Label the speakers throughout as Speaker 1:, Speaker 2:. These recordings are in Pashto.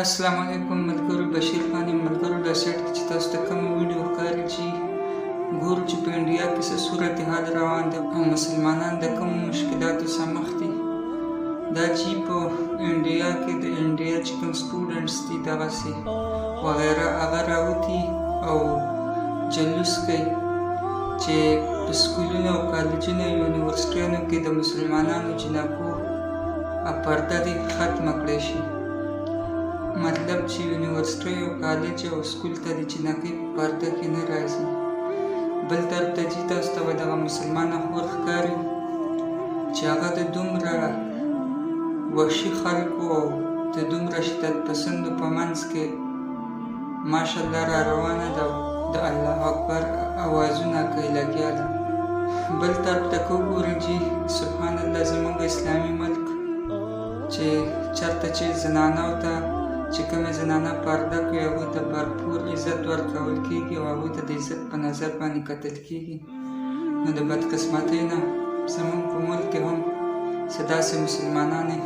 Speaker 1: السلام علیکم ملګرو بشیر خان یم ملګرو دا سیټ کې چې تاسو ته کومه ویډیو ښکاري چې ګورو چې په انډیا کې څه صورتحال روان دی او مسلمانان د کومو مشکلاتو سره مخ دي. دا چې په انډیا کې د انډیا چې کوم سټوډنټس دي دغسې وغیره هغه راوتي او جلوس کوي چې په سکولونو او کالجونو او یونیورسټیانو کې د مسلمانانو جنکو پرده دې ختمه کړی شي. مطلب چې یونیورسټۍ او کالج او سکول ته د جنکۍ په پرده کې نه راځي. بل طرف ته چې تاسو ته به دغه مسلمان اخور ښکاري چې هغه د دومره وحشي خلکو او د دومره شدت پسندو په منځ کې ماشاءالله را روانه ده او د الله اکبر اوازونه کوي لګیا ده. بل طرف ته که وګورئ چې سبحان الله زموږ اسلامي ملک چې چېرته چې زنانو ته چې کومې زنانه پرده کوي هغوی ته بھرپور عزت ورکول کېږي او هغوی ته د عزت په نظر باندې کتل کېږي. نو د بدقسمتۍ نه زموږ په ملک کې هم څه داسې مسلمانانې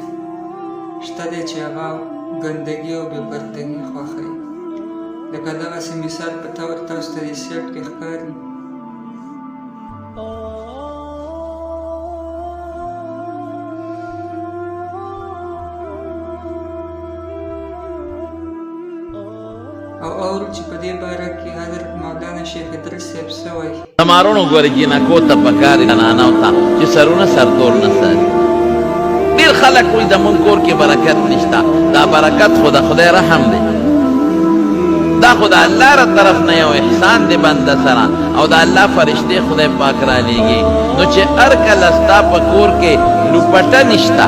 Speaker 1: شته دی چې هغه ګندګي او بې پردګي خوښوي. لکه دغسې مثال په طور تاسو ته د سیټ کې ښکاري. او اورو چې په دې باره کې حضرت مولانا شیخ ادریس صاحب څه وایي.
Speaker 2: تمارونو ګورې جینکو ته پکار دي زنانو ته چې سرونه سرتور نه ساتي. ډېر خلک وایي زمونږ کور کې برکت نشته. دا برکت خو د خدای رحم دی، دا خو د الله را طرف نه یو احسان دی بنده سره او د الله فرشتې خدای پاک را لیږي. نو چې هر کله ستا په کور کې لوپټه نشته،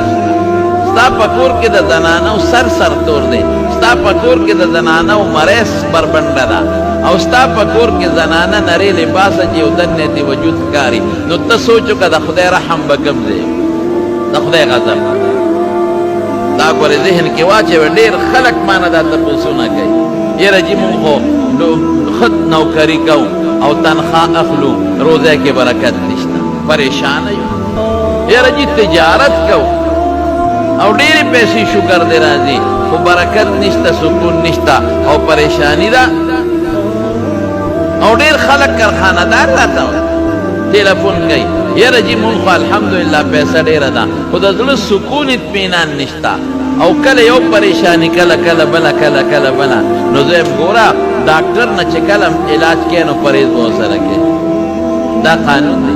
Speaker 2: ستا په کور کې د زنانو سرتور دی، ستا په کور کې د زنانو مریس بربنډه ده او ستا په کور کې زنانه نری لباسه چې یو دنې دې وجود ښکاري، نو ته سوچ وکړه د خدای رحم به کوم ځای، د خدای غضب. دا ګورې ذهن کې واچوه. ډېر خلک مانه دا تپوسونه کوي، یاره جي مونږ خو ښه نوکري کوو او تنخواه اخلو، روزه کې برکت نشته، پریشانه یو. یاره جي تجارت کوو او ډېرې پیسې شکر دې راځي خو برکت نشته، سکون نشته او پریشانی ده. او ډېر خلک کارخانهدار راته ټلیفون کوي، یاره جي مونږ خو الحمدلله پیسه ډېره ده خو د زړه سکون اطمینان نشته او کله یو پریشانی کله بله کله بله. نو زه یم ګوره ډاکټر نه چې کله علاج کوي نو پرهیز به ورسره کوي. دا قانون دی.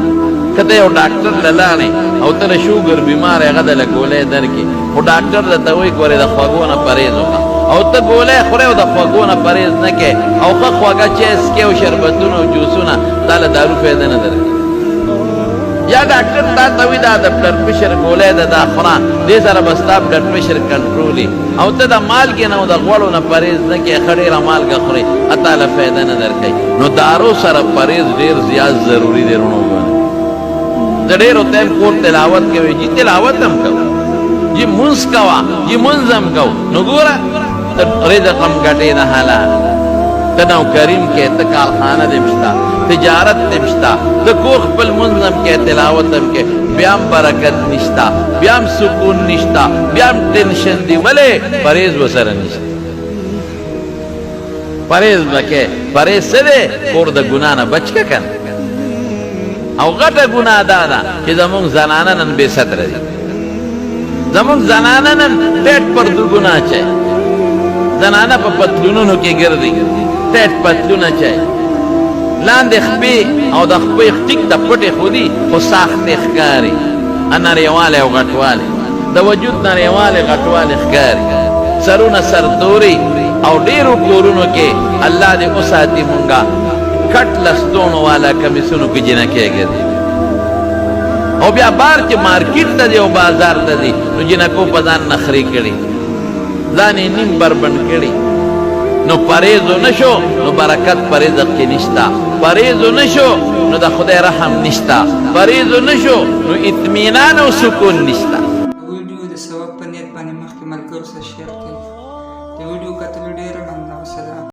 Speaker 2: که ته یو ډاکټر له لاړې او ته د شوګر بیمار هغه دله ګولۍ درکړي خو ډاکټر درته وایي ګورې د خوږو نه پرهیز وکړه او ته ګولۍ خورې او د خوږو نه پرهیز نه کوې او ښه خوږه چای څکې او شربتونه او جوسونه تا له دارو فایده نه درکوي. یا ډاکټر تا ته وایي دا د بلډ پرشر ګولۍ ده دا خوره، دې سره به ستا بلډ پرشر کنټرولي او ته د مالګې نه او د غوړو نه پرهیز نه کوې، ښه ډېره مالګه خورې تا له فایده نه درکوي. نو دارو سره پرهیز ډېر زیات ضروري دی. رونو د ډېرو ټایم کور تلاوت کوي، جي تلاوت هم کوو، جي مونځ کوه، جي مونځ هم کوو. نو ګوره ته رزق هم ګټې د حلال، ته نوکري هم کوې، ته کارخانه دې هم شته، تجارت دې هم شته، ته کور خپل مونځ هم کوې، تلاوت هم کوې، بیا هم برکت نشته، بیا هم سکون نشته، بیا هم ټینشن دی. ولې؟ پرهیز ورسره نشته. پرهیز به کوې. پرهیز څه دی؟ کور د ګناه نه بچ که کنه. او غټه ګناه دا ده چې زمونږ زنانه نن بې ستره دي. زمونږ زنانه نن ټیټ پرتوګونه اچوي، زنانه په پتلونونو کې ګرځي، ټیټ پتلون اچوي، لاندې خپې او د خپې ټیک د پټې خو دي خو ساختې ښکاري، نریوالی او غټوالی د وجود نریوالی غټوالی ښکاري، سرونه سرتوري او ډېرو کورونو کې الله دې وساتي مونږه کټ لستونو والا کمیسونو کې جنکۍ ګرځي. او بیا بار چې مارکیټ ته دی او بازار ته دی نو جنکو په ځان نخرې کړي، ځان یې نیم بربنډ کړي. نو پرهیز ونه شو نو برکت په رزق کې نشته، پرهیز ونه شو نو د خدای رحم نشته، پرهیز ونه شو نو اطمینان او سکون نشته.
Speaker 1: ویډیو د ثواب په نیت باندې مخکې ملګرو سره شیر کړئ. د ویډیو کتلو ډېره